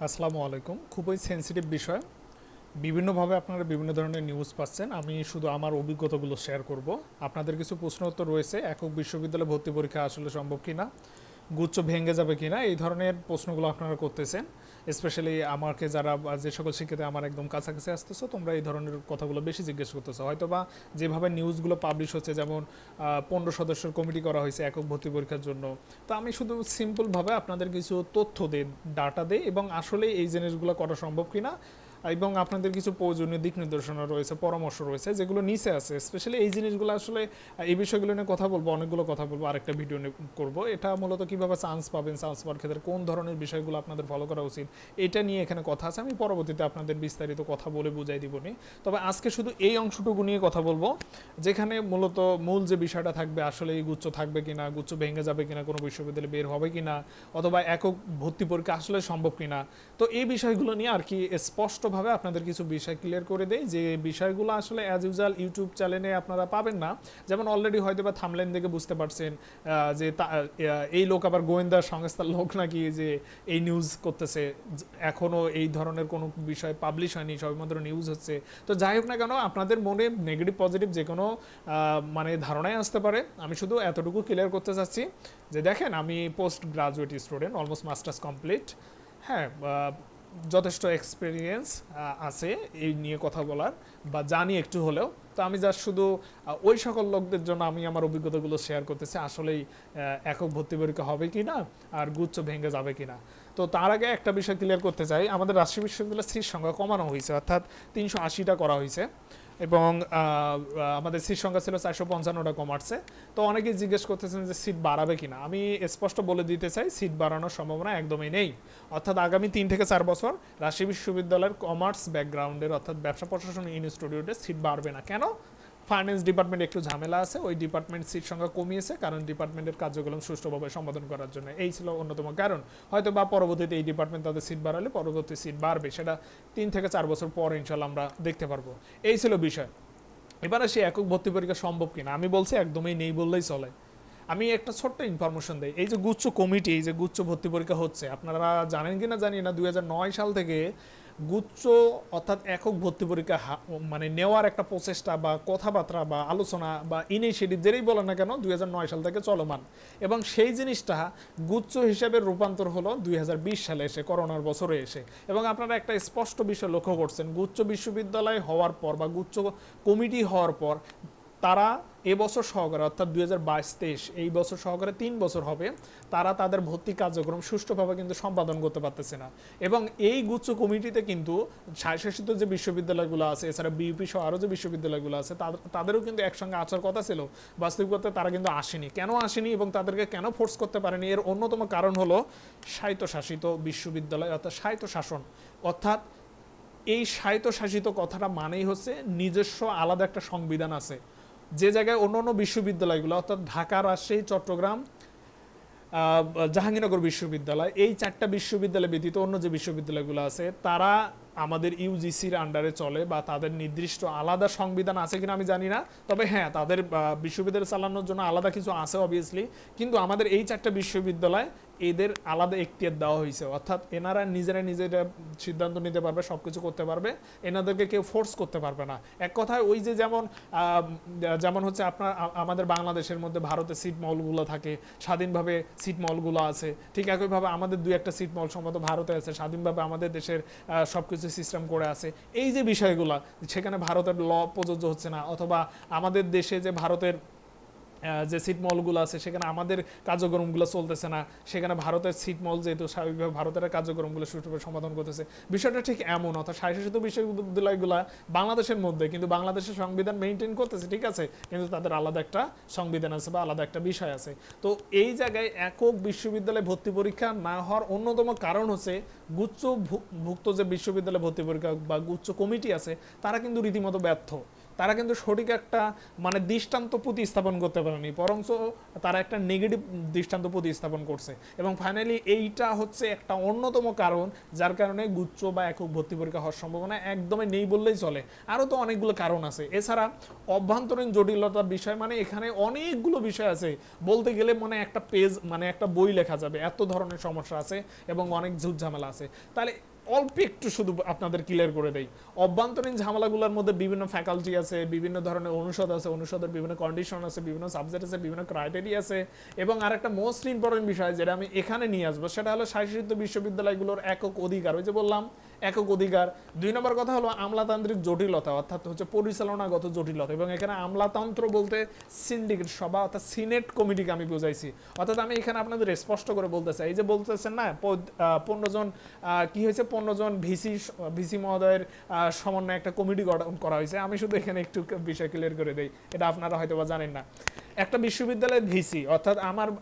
আসসালামু আলাইকুম। খুবই সেন্সিটিভ বিষয়। বিভিন্নভাবে আপনারা বিভিন্ন ধরনের নিউজ পাচ্ছেন। আমি শুধু আমার অভিজ্ঞতাগুলো শেয়ার করব। আপনাদের কিছু প্রশ্ন উত্তর রয়েছে। একক বিশ্ববিদ্যালয়ে ভর্তি পরীক্ষা আসলে সম্ভব কিনা, গুচ্ছ ভেঙে যাবে কিনা, এই ধরনের প্রশ্নগুলো আপনারা করতেছেন। স্পেশালি আমাকে যারা যে সকল শিক্ষিত আমার একদম কাছাকাছি আসতেছো, তোমরা এই ধরনের কথাগুলো বেশি জিজ্ঞেস করতেছো। হয়তো বা যেভাবে নিউজগুলো পাবলিশ হচ্ছে, যেমন 15 সদস্যের কমিটি করা হয়েছে একক ভর্তি পরীক্ষার জন্য। তো আমি শুধু সিম্পলভাবে আপনাদের কিছু তথ্য দিই, ডাটা দিই, এবং আসলে এই জিনিসগুলো করা সম্ভব কিনা, এবং আপনাদের কিছু প্রয়োজনীয় দিক নির্দেশনা রয়েছে, পরামর্শ রয়েছে, যেগুলো নিচে আছে। স্পেশালি এই জিনিসগুলো আসলে এই বিষয়গুলো নিয়ে কথা বলবো, অনেকগুলো কথা বলবো, আরেকটা ভিডিও করব। এটা মূলত কিভাবে চান্স পাবেন, চান্স পাওয়ার ক্ষেত্রে কোন ধরনের বিষয়গুলো আপনাদের ফলো করা উচিত, এটা নিয়ে এখানে কথা আছে। আমি পরবর্তীতে আপনাদের বিস্তারিত কথা বলে বুঝাই দিবনি। তবে আজকে শুধু এই অংশটুকু নিয়ে কথা বলবো, যেখানে মূলত মূল যে বিষয়টা থাকবে, আসলে এই গুচ্ছ থাকবে কিনা, গুচ্ছ ভেঙে যাবে কিনা, কোনো বিশ্ববিদ্যালয়ে বের হবে কিনা, অথবা একক ভর্তি পরীক্ষা আসলে সম্ভব কিনা। তো এই বিষয়গুলো নিয়ে আর কি স্পষ্টভাবে আপনাদের কিছু বিষয় ক্লিয়ার করে দেই, যে বিষয়গুলো আসলে অ্যাজ ইউজুয়াল ইউটিউব চ্যানেলে আপনারা পাবেন না। যেমন অলরেডি হয়তো বা থাম্বনেল দেখে বুঝতে পারছেন যে এই লোক আবার গোয়েন্দা সংস্থার লোক নাকি, যে এই নিউজ করতেছে। এখনও এই ধরনের কোনো বিষয় পাবলিশ হয়নি, সবেমাত্র নিউজ হচ্ছে। তো যাই হোক না কেন, আপনাদের মনে নেগেটিভ পজিটিভ যে কোনো মানে ধারণায় আসতে পারে। আমি শুধু এতটুকু ক্লিয়ার করতে চাচ্ছি যে দেখেন, আমি post graduate student, almost masters complete. হ্যাঁ, যথেষ্ট এক্সপিরিয়েন্স আছে এই নিয়ে কথা বলার, বা জানি একটু হলেও। তো আমি জাস্ট শুধু ওই সকল লোকদের জন্য আমি আমার অভিজ্ঞতাগুলো শেয়ার করতেছি, আসলেই একক ভর্তি পরীক্ষা হবে কি না, আর গুচ্ছ ভেঙে যাবে কি না। তো তার আগে একটা বিষয় ক্লিয়ার করতে চাই, আমাদের রাজশাহী বিশ্ববিদ্যালয়ের সিট সংখ্যা কমানো হয়েছে, অর্থাৎ 380টা করা হয়েছে, এবং আমাদের সিট সংখ্যা ছিল 455টা কমার্সে। তো অনেকেই জিজ্ঞেস করতেছেন যে সিট বাড়াবে কিনা। আমি স্পষ্ট বলে দিতে চাই, সিট বাড়ানোর সম্ভাবনা একদমই নেই। অর্থাৎ আগামী 3 থেকে 4 বছর রাজশাহী বিশ্ববিদ্যালয়ের কমার্স ব্যাকগ্রাউন্ডের, অর্থাৎ ব্যবসা প্রশাসন ইনস্টিটিউটে সিট বাড়বে না। কেন? ফাইন্যান্স ডিপার্টমেন্ট একটু ঝামেলা আছে, ওই ডিপার্টমেন্ট সিট সংখ্যা কমিয়েছে, কারণ ডিপার্টমেন্টের কার্যক্রম সুষ্ঠুভাবে সম্পাদন করার জন্য। এই ছিল অন্যতম কারণ। হয়তো বা পরবর্তীতে এই ডিপার্টমেন্ট তাদের সিট বাড়ালে পরবর্তী সিট বাড়বে, সেটা 3 থেকে 4 বছর পর ইনশাল্লাহ আমরা দেখতে পারবো। এই ছিল বিষয়। এবারে সে একক ভর্তি পরীক্ষা সম্ভব কিনা, আমি বলছি একদমই নেই বললেই চলে। আমি একটা ছোট্ট ইনফরমেশন দিই। এই যে গুচ্ছ কমিটি, এই যে গুচ্ছ ভর্তি পরীক্ষা হচ্ছে, আপনারা জানেন কিনা জানি না, 2009 সাল থেকে গুচ্ছ অর্থাৎ একক ভর্তি পরীক্ষা মানে নেওয়ার একটা প্রচেষ্টা বা কথাবার্তা বা আলোচনা বা ইনিশিয়েটিভ যেটাই বলেন না কেন, 2009 সাল থেকে চলমান। এবং সেই জিনিসটা গুচ্ছ হিসাবে রূপান্তর হলো 2020 সালে এসে, করোনার বছরে এসে। এবং আপনারা একটা স্পষ্ট বিষয় লক্ষ্য করছেন, গুচ্ছ বিশ্ববিদ্যালয় হওয়ার পর বা গুচ্ছ কমিটি হওয়ার পর তারা এবছর সহকারে, অর্থাৎ 2022-23 এই বছর সহকারে 3 বছর হবে, তারা তাদের ভর্তি কার্যক্রম সুষ্ঠুভাবে কিন্তু সম্পাদন করতে পারতেছে না। এবং এই গুচ্ছ কমিটিতে কিন্তু স্বায়ত্তশাসিত যে বিশ্ববিদ্যালয়গুলো আছে, এছাড়া বিইউপি সহ আরও যে বিশ্ববিদ্যালয়গুলো আছে, তাদেরও কিন্তু একসঙ্গে আসার কথা ছিল। বাস্তবিকতা তারা কিন্তু আসেনি। কেন আসেনি এবং তাদেরকে কেন ফোর্স করতে পারেনি, এর অন্যতম কারণ হলো স্বায়ত্তশাসিত বিশ্ববিদ্যালয়, অর্থাৎ স্বায়ত্ত শাসন। অর্থাৎ এই স্বায়ত্তশাসিত কথাটা মানেই হচ্ছে নিজস্ব আলাদা একটা সংবিধান আছে, যে জায়গায় অন্য অন্য বিশ্ববিদ্যালয়গুলো, অর্থাৎ ঢাকা, রাজশাহী, চট্টগ্রাম, জাহাঙ্গীরনগর বিশ্ববিদ্যালয়, এই 4টা বিশ্ববিদ্যালয় ব্যতীত অন্য যে বিশ্ববিদ্যালয়গুলো আছে, তারা আমাদের ইউজিসির আন্ডারে চলে, বা তাদের নির্দিষ্ট আলাদা সংবিধান আছে কিনা আমি জানি না। তবে হ্যাঁ, তাদের বিশ্ববিদ্যালয় চালানোর জন্য আলাদা কিছু আছে অবভিয়াসলি। কিন্তু আমাদের এই 4টা বিশ্ববিদ্যালয়, এদের আলাদা এখতিয়ার দেওয়া হয়েছে, অর্থাৎ এনারা নিজেরা সিদ্ধান্ত নিতে পারবে, সব কিছু করতে পারবে, এনাদেরকে কেউ ফোর্স করতে পারবে না। এক কথায় ওই যে যেমন হচ্ছে আপনার আমাদের বাংলাদেশের মধ্যে ভারতের সিট মলগুলো থাকে, স্বাধীনভাবে সিট মলগুলো আছে, ঠিক একইভাবে আমাদের 2-1টা সিট মল সম্ভবত ভারতে আছে, স্বাধীনভাবে আমাদের দেশের সব কিছু সিস্টেম করে আছে। এই যে বিষয়গুলো, সেখানে ভারতের ল প্রযোজ্য হচ্ছে না, অথবা আমাদের দেশে যে ভারতের যে সিট মলগুলো আছে, সেখানে আমাদের কার্যক্রমগুলো চলতেছে না, সেখানে ভারতের সিট মল যেহেতু স্বাভাবিকভাবে ভারতের কার্যক্রমগুলো সুষ্ঠুভাবে সমাধান করতেছে। বিষয়টা ঠিক এমন, অর্থাৎ স্বায়ত্তশাসিত বিশ্ববিদ্যালয়গুলো বাংলাদেশের মধ্যে, কিন্তু বাংলাদেশের সংবিধান মেনটেন করতেছে, ঠিক আছে, কিন্তু তাদের আলাদা একটা সংবিধান আছে বা আলাদা একটা বিষয় আছে। তো এই জায়গায় একক বিশ্ববিদ্যালয়ে ভর্তি পরীক্ষা না হওয়ার অন্যতম কারণ হচ্ছে গুচ্ছ ভুক্ত যে বিশ্ববিদ্যালয় ভর্তি পরীক্ষা বা গুচ্ছ কমিটি আছে, তারা কিন্তু রীতিমতো ব্যর্থ। তারা কিন্তু সঠিক একটা মানে দৃষ্টান্ত প্রতিস্থাপন করতে পারেনি, বরঞ্চ তারা একটা নেগেটিভ দৃষ্টান্ত প্রতিস্থাপন করছে। এবং ফাইনালি এইটা হচ্ছে একটা অন্যতম কারণ যার কারণে গুচ্ছ বা একক ভর্তি পরীক্ষা হওয়ার সম্ভাবনা একদমই নেই বললেই চলে। আরও তো অনেকগুলো কারণ আছে। এছাড়া অভ্যন্তরীণ জটিলতার বিষয়, মানে এখানে অনেকগুলো বিষয় আছে, বলতে গেলে মানে একটা পেজ মানে একটা বই লেখা যাবে, এত ধরনের সমস্যা আছে এবং অনেক ঝুট ঝামেলা আছে। তাহলে অল্প একটু শুধু আপনাদের ক্লিয়ার করে দেই। অভ্যন্তরীণ ঝামেলাগুলোর মধ্যে বিভিন্ন ফ্যাকাল্টি আছে, বিভিন্ন ধরনের অনুষদ আছে, অনুষদের বিভিন্ন কন্ডিশন আছে, বিভিন্ন সাবজেক্ট আছে, বিভিন্ন ক্রাইটেরিয়া আছে। এবং আরেকটা মোস্ট ইম্পর্টেন্ট বিষয় যেটা আমি এখানে নিয়ে আসবো সেটা হলো স্বায়ত্তশাসিত বিশ্ববিদ্যালয়গুলোর একক অধিকার। ওই যে বললাম একক অধিকার। 2 নম্বর কথা হলো আমলাতান্ত্রিক জটিলতা, অর্থাৎ হচ্ছে পরিচালনাগত জটিলতা। এবং এখানে আমলাতন্ত্র বলতে সিন্ডিকেট সভা অর্থাৎ সিনেট কমিটিকে আমি বুঝাইছি। অর্থাৎ আমি এখানে আপনাদের স্পষ্ট করে বলতে চাই, এই যে বলতেছেন না 15 জন কি হয়েছে, 15 জন ভিসি মহোদয়ের সমন্বয়ে একটা কমিটি গঠন করা হয়েছে। আমি শুধু এখানে একটু বিষয় ক্লিয়ার করে দেই, এটা আপনারা হয়তো বা জানেন না। একটা বিশ্ববিদ্যালয়ের ভিসি, অর্থাৎ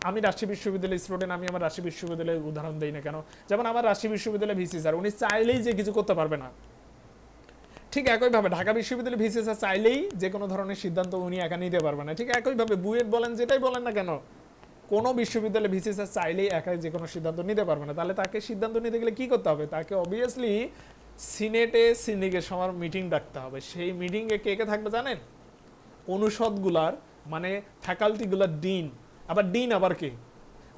আমি রাজশাহী বিশ্ববিদ্যালয়ের স্টুডেন্ট, আমি আমার রাজশাহী বিশ্ববিদ্যালয়ের উদাহরণ দিই না কেন, যেমন আমার রাজশাহী বিশ্ববিদ্যালয়ের ভিসি স্যার উনি চাইলেই যে কিছু করতে পারবে না, ঠিক একইভাবে ঢাকা বিশ্ববিদ্যালয়ের ভিসি স্যার চাইলেই যে কোনো ধরনের সিদ্ধান্ত উনি একা নিতে পারবে না। ঠিক একইভাবে বুয়েট বলেন, যেটাই বলেন না কেন, কোনো বিশ্ববিদ্যালয়ে ভিসি স্যার চাইলেই একাই যে কোনো সিদ্ধান্ত নিতে পারবে না। তাহলে তাকে সিদ্ধান্ত নিতে গেলে কি করতে হবে, তাকে অবভিয়াসলি সিনেটে সিন্ডিকেট সভার মিটিং ডাকতে হবে। সেই মিটিংয়ে কে কে থাকবে জানেন, অনুষদগুলার মানে ফ্যাকাল্টিগুলার ডিন। আবার ডিন আবার কে,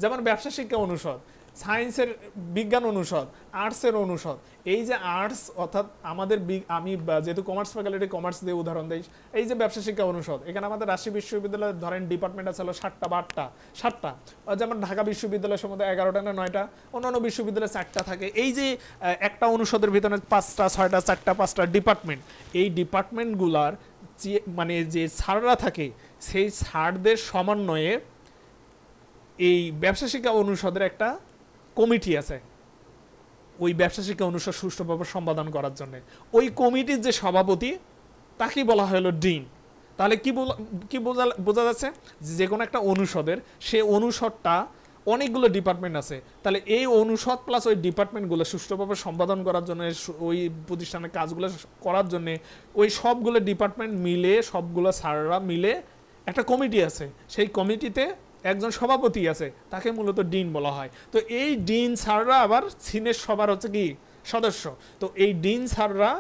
যেমন ব্যবসা শিক্ষা অনুষদ, সায়েন্সের বিজ্ঞান অনুষদ, আর্টসের অনুষদ। এই যে আর্টস অর্থাৎ আমাদের আমি যেহেতু কমার্স ফ্যাকাল্টি কমার্স দিয়ে উদাহরণ দিই, এই যে ব্যবসা শিক্ষা অনুষদ, এখানে আমাদের রাজশাহী বিশ্ববিদ্যালয়ের ধরেন ডিপার্টমেন্ট আছে হলো 7টা বা 8টা, যেমন ঢাকা বিশ্ববিদ্যালয়ের সম্বন্ধে 11টা না 9টা, অন্যান্য বিশ্ববিদ্যালয়ে 4টা থাকে। এই যে একটা অনুষদের ভিতরে 5টা 6টা 4টা 5টা ডিপার্টমেন্ট, এই ডিপার্টমেন্টগুলার মানে যে স্যাররা থাকে সেই স্যারদের সমন্বয়ে এই ব্যবসা শিক্ষা অনুষদের একটা কমিটি আছে, ওই ব্যবসা শিক্ষা অনুষদ সুষ্ঠুভাবে সম্পাদন করার জন্য। ওই কমিটির যে সভাপতি তাকে বলা হলো ডিন। তাহলে কি বোঝা যাচ্ছে, যে কোনো একটা অনুষদের সে অনুষদটা অনেকগুলো ডিপার্টমেন্ট আছে, তাহলে এই অনুষদ প্লাস ওই ডিপার্টমেন্টগুলো সুষ্ঠুভাবে সম্পাদন করার জন্য, ওই প্রতিষ্ঠানের কাজগুলো করার জন্য ওই সবগুলো ডিপার্টমেন্ট মিলে, সবগুলো স্যাররা মিলে একটা কমিটি আছে। সেই কমিটিতে একজন সভাপতি আছে, তাকে মূলত ডিন বলা হয়। তো এই ডিন স্যাররা আবার সিনেট সভার হচ্ছে কি সদস্য। তো এই ডিন স্যাররা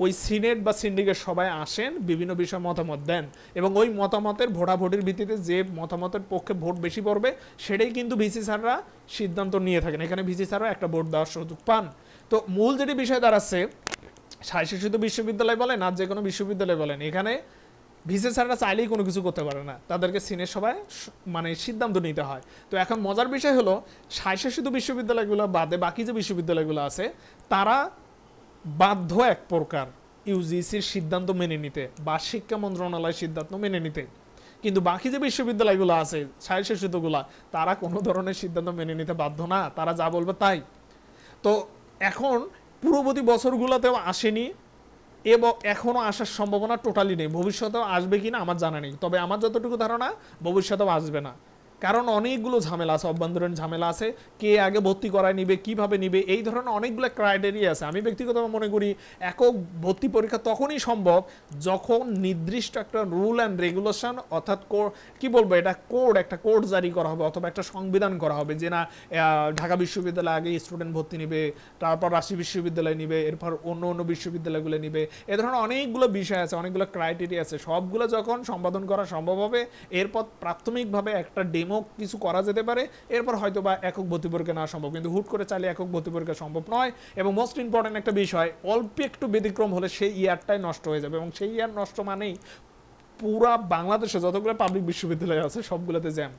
ওই সিনেট বা সিন্ডিকেট সভায় আসেন, বিভিন্ন বিষয়ে মতামত দেন, এবং ওই মতামতের ভোটাভুটির ভিত্তিতে যে মতামতের পক্ষে ভোট বেশি পড়বে সেটাই কিন্তু ভিসি স্যাররা সিদ্ধান্ত নিয়ে থাকেন। এখানে ভিসি স্যাররা একটা ভোট দেওয়ার সুযোগ পান। তো মূল যেটি বিষয় দাঁড়াচ্ছে, স্বায়ত্তশাসিত বিশ্ববিদ্যালয় বলেন আর যে কোনো বিশ্ববিদ্যালয় বলেন, এখানে ভিসি স্যাররা চাইলেই কোনো কিছু করতে পারে না, তাদেরকে সিনেট সভায় মানে সিদ্ধান্ত নিতে হয়। তো এখন মজার বিষয় হলো, স্বায়ত্তশাসিত বিশ্ববিদ্যালয়গুলো বাদে বাকি যে বিশ্ববিদ্যালয়গুলো আছে তারা বাধ্য এক প্রকার ইউজিসির সিদ্ধান্ত মেনে নিতে বা শিক্ষা মন্ত্রণালয়ের সিদ্ধান্ত মেনে নিতে। কিন্তু বাকি যে বিশ্ববিদ্যালয়গুলো আছে স্বায়ত্তশাসিতগুলো, তারা কোনো ধরনের সিদ্ধান্ত মেনে নিতে বাধ্য না, তারা যা বলবে তাই। তো এখন পূর্ববর্তী বছরগুলোতেও আসেনি এবং এখনও আসার সম্ভাবনা টোটালি নেই। ভবিষ্যতেও আসবে কিনা আমার জানা নেই, তবে আমার যতটুকু ধারণা ভবিষ্যতেও আসবে না। কারণ অনেকগুলো ঝামেলা আছে, অভ্যন্তরীণ ঝামেলা আছে, কে আগে ভর্তি করায় নিবে, কিভাবে নিবে, এই ধরনের অনেকগুলো ক্রাইটেরিয়া আছে। আমি ব্যক্তিগতভাবে মনে করি একক ভর্তি পরীক্ষা তখনই সম্ভব যখন নির্দিষ্ট একটা রুল অ্যান্ড রেগুলেশন, অর্থাৎ কি বলবো, এটা একটা কোড জারি করা হবে অথবা একটা সংবিধান করা হবে যে না ঢাকা বিশ্ববিদ্যালয়ে আগে স্টুডেন্ট ভর্তি নিবে, তারপর রাজশাহী বিশ্ববিদ্যালয় নিবে, এরপর অন্য বিশ্ববিদ্যালয়গুলো নিবে। এ ধরনের অনেকগুলো বিষয় আছে, অনেকগুলো ক্রাইটেরিয়া আছে। সবগুলো যখন সম্পাদন করা সম্ভব হবে, এরপর প্রাথমিকভাবে একটা কিছু করা যেতে পারে, এরপর হয়তো বা একক ভর্তি পরীক্ষা নেওয়া সম্ভব। কিন্তু হুট করে চাইলে একক ভর্তি পরীক্ষা সম্ভব নয়। এবং মোস্ট ইম্পর্টেন্ট একটা বিষয়, অল্প একটু ব্যতিক্রম হলে সেই ইয়ারটাই নষ্ট হয়ে যাবে, এবং সেই ইয়ার নষ্ট মানেই পুরা বাংলাদেশে যতগুলো পাবলিক বিশ্ববিদ্যালয় আছে সবগুলোতে জ্যাম।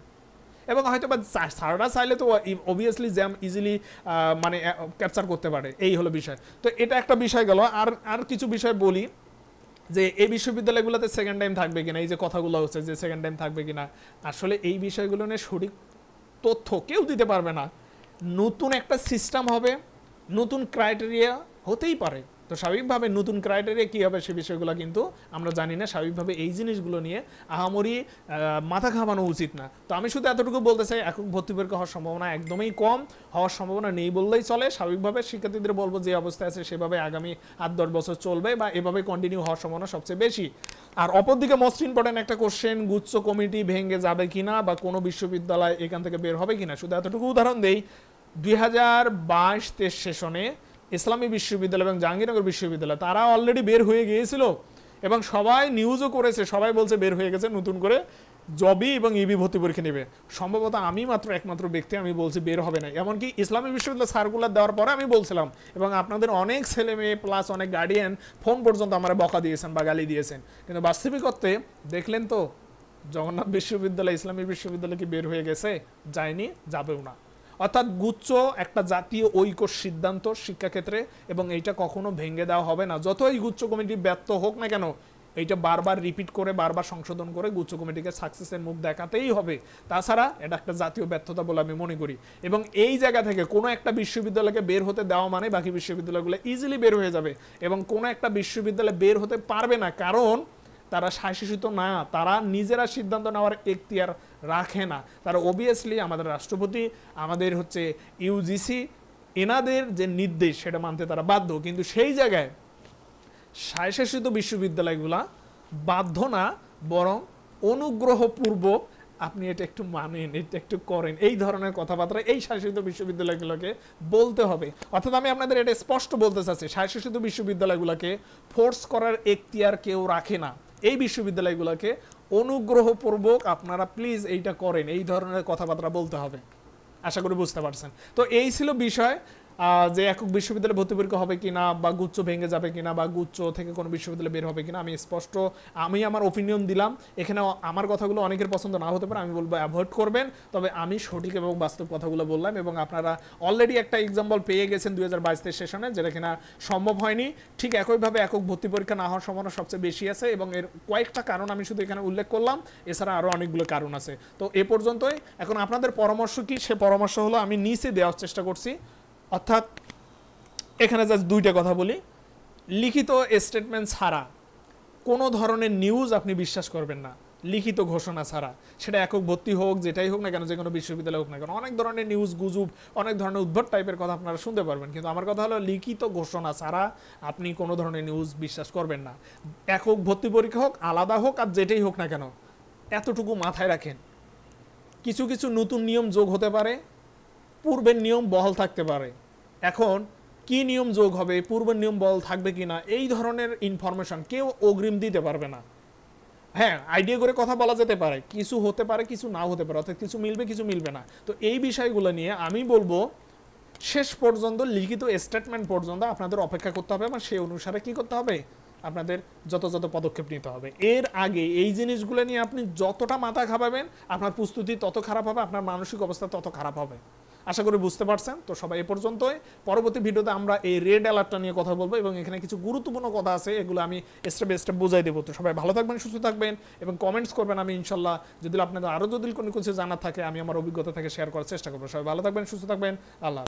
এবং হয়তো বা স্যাররা চাইলে তো অবভিয়াসলি জ্যাম ইজিলি মানে ক্যাপচার করতে পারে, এই হলো বিষয়। তো এটা একটা বিষয় গেল। আর কিছু বিষয় বলি, যে এই বিশ্ববিদ্যালয়গুলোতে সেকেন্ড টাইম থাকবে কিনা, এই যে কথাগুলো হচ্ছে যে সেকেন্ড টাইম থাকবে কিনা, আসলে এই বিষয়গুলো নিয়ে সঠিক তথ্য কেউ দিতে পারবে না। নতুন একটা সিস্টেম হবে, নতুন ক্রাইটেরিয়া হতেই পারে, তো স্বাভাবিকভাবে নতুন ক্রাইটেরিয়া কী হবে সে বিষয়গুলো কিন্তু আমরা জানি না। স্বাভাবিকভাবে এই জিনিসগুলো নিয়ে আহামরি মাথা ঘামানো উচিত না। তো আমি শুধু এতটুকু বলতে চাই, একক ভর্তি পরীক্ষা হওয়ার সম্ভাবনা একদমই কম, হওয়ার সম্ভাবনা নেই বললেই চলে। স্বাভাবিকভাবে শিক্ষার্থীদের বলবো যে অবস্থায় আছে সেভাবে আগামী 8-10 বছর চলবে বা এভাবে কন্টিনিউ হওয়ার সম্ভাবনা সবচেয়ে বেশি। আর অপরদিকে মোস্ট ইম্পর্টেন্ট একটা কোশ্চেন, গুচ্ছ কমিটি ভেঙে যাবে কিনা বা কোনো বিশ্ববিদ্যালয় এখান থেকে বের হবে কিনা। শুধু এতটুকু উদাহরণ দেই, 2022-23 সেশনে ইসলামী বিশ্ববিদ্যালয় এবং জাহাঙ্গীরনগর বিশ্ববিদ্যালয় তারা অলরেডি বের হয়ে গিয়েছিল এবং সবাই নিউজও করেছে, সবাই বলছে বের হয়ে গেছে, নতুন করে জবি এবং ইবি ভর্তি পরীক্ষা নেবে। সম্ভবত আমি একমাত্র ব্যক্তি আমি বলছি বের হবে না। এমনকি ইসলামী বিশ্ববিদ্যালয় সার্কুলার দেওয়ার পরে আমি বলছিলাম, এবং আপনাদের অনেক ছেলে মেয়ে প্লাস অনেক গার্ডিয়ান ফোন পর্যন্ত আমার বকা দিয়েছেন বা গালি দিয়েছেন, কিন্তু বাস্তবিকত্বে দেখলেন তো জগন্নাথ বিশ্ববিদ্যালয় ইসলামী বিশ্ববিদ্যালয় কি বের হয়ে গেছে? যায়নি, যাবেও না। অর্থাৎ গুচ্ছ একটা জাতীয় ঐক্য সিদ্ধান্ত শিক্ষাক্ষেত্রে, এবং এইটা কখনো ভেঙে দেওয়া হবে না। যতই গুচ্ছ কমিটি ব্যর্থ হোক না কেন, এইটা বারবার রিপিট করে বারবার সংশোধন করে গুচ্ছ কমিটিকে সাকসেসের মুখ দেখাতেই হবে। তাছাড়া এটা একটা জাতীয় ব্যর্থতা বলে আমি মনে করি। এবং এই জায়গা থেকে কোনো একটা বিশ্ববিদ্যালয়কে বের হতে দেওয়া মানে বাকি বিশ্ববিদ্যালয়গুলো ইজিলি বের হয়ে যাবে, এবং কোনো একটা বিশ্ববিদ্যালয় বের হতে পারবে না, কারণ তারা শাসিত না, তারা নিজেরা সিদ্ধান্ত নেওয়ার এখতিয়ার রাখে না। তারা অবভিয়াসলি আমাদের রাষ্ট্রপতি, আমাদের ইউজিসি, এনাদের যে নির্দেশ সেটা মানতে তারা বাধ্য। কিন্তু সেই জায়গায় স্বায়ত্তশাসিত বিশ্ববিদ্যালয়গুলা বাধ্য না, বরং অনুগ্রহপূর্বক আপনি এটা একটু মানেন, এটা একটু করেন, এই ধরনের কথাবার্তা এই শাসিত বিশ্ববিদ্যালয়গুলোকে বলতে হবে। অর্থাৎ আমি আপনাদের এটা স্পষ্ট বলতে চাচ্ছি, স্বায়ত্তশাসিত বিশ্ববিদ্যালয়গুলোকে ফোর্স করার এখতিয়ার কেউ রাখে না। এই বিশ্ববিদ্যালয়গুলোকে অনুগ্রহপূর্বক আপনারা প্লিজ এইটা করেন, এই ধরনের কথাবার্তা বলতে হবে। আশা করি বুঝতে পারছেন। তো এই ছিল বিষয়, যে একক বিশ্ববিদ্যালয়ে ভর্তি পরীক্ষা হবে কিনা, বা গুচ্ছ ভেঙে যাবে কিনা, বা গুচ্ছ থেকে কোনো বিশ্ববিদ্যালয় বের হবে কিনা। আমি আমার ওপিনিয়ন দিলাম। এখানে আমার কথাগুলো অনেকের পছন্দ না হতে পারে, আমি বলবো অ্যাভয়েড করবেন, তবে আমি সঠিক এবং বাস্তব কথাগুলো বললাম। এবং আপনারা অলরেডি একটা এক্সাম্পল পেয়ে গেছেন 2022 সেশনে, যেটা কিনা সম্ভব হয়নি। ঠিক একইভাবে একক ভর্তি পরীক্ষা না হওয়ার সম্ভাবনা সবচেয়ে বেশি আছে, এবং এর কয়েকটা কারণ আমি শুধু এখানে উল্লেখ করলাম, এছাড়া আরও অনেকগুলো কারণ আছে। তো এ পর্যন্তই। এখন আপনাদের পরামর্শ কি? সে পরামর্শ হলো আমি নিচে দেওয়ার চেষ্টা করছি। অর্থাৎ এখানে জাস্ট দুইটা কথা বলি, লিখিত স্টেটমেন্ট ছাড়া কোনো ধরনের নিউজ আপনি বিশ্বাস করবেন না, লিখিত ঘোষণা ছাড়া। সেটা একক ভর্তি হোক, যেটাই হোক না কেন, যে কোনো বিশ্ববিদ্যালয় হোক না কেন, অনেক ধরনের নিউজ গুজব, অনেক ধরনের উদ্ভট টাইপের কথা আপনারা শুনতে পারবেন, কিন্তু আমার কথা হলো লিখিত ঘোষণা ছাড়া আপনি কোনো ধরনের নিউজ বিশ্বাস করবেন না। একক ভর্তি পরীক্ষা হোক, আলাদা হোক, আর যেটাই হোক না কেন, এতটুকু মাথায় রাখেন, কিছু কিছু নতুন নিয়ম যোগ হতে পারে, পূর্বের নিয়ম বহাল থাকতে পারে। এখন কি নিয়ম যোগ হবে, পূর্বের নিয়ম বহাল থাকবে কিনা, এই ধরনের ইনফরমেশন কেউ অগ্রিম দিতে পারবে না। হ্যাঁ, আইডিয়া করে কথা বলা যেতে পারে, কিছু হতে পারে, কিছু নাও হতে পারে, অর্থাৎ কিছু মিলবে, কিছু মিলবে না। তো এই বিষয়গুলো নিয়ে আমি বলবো শেষ পর্যন্ত লিখিত স্টেটমেন্ট পর্যন্ত আপনাদের অপেক্ষা করতে হবে, এবং সেই অনুসারে কি করতে হবে, আপনাদের যথাযথ পদক্ষেপ নিতে হবে। এর আগে এই জিনিসগুলো নিয়ে আপনি যতটা মাথা ঘামাবেন, আপনার প্রস্তুতি তত খারাপ হবে, আপনার মানসিক অবস্থা তত খারাপ হবে। আশা করি বুঝতে পারছেন। তো সবাই এ পর্যন্তই। পরবর্তী ভিডিওতে আমরা এই রেড অ্যালার্টটা নিয়ে কথা বলবো, এবং এখানে কিছু গুরুত্বপূর্ণ কথা আছে, এগুলো আমি স্টেপ বাই স্টেপ বোঝাই দেবো। তো সবাই ভালো থাকবেন, সুস্থ থাকবেন, এবং কমেন্টস করবেন। আমি ইনশাল্লাহ যদি আপনাদের আরও যদি কোনো কিছু জানার থাকে, আমি আমার অভিজ্ঞতা থেকে শেয়ার করার চেষ্টা করবো। সবাই ভালো থাকবেন, সুস্থ থাকবেন। আল্লাহ।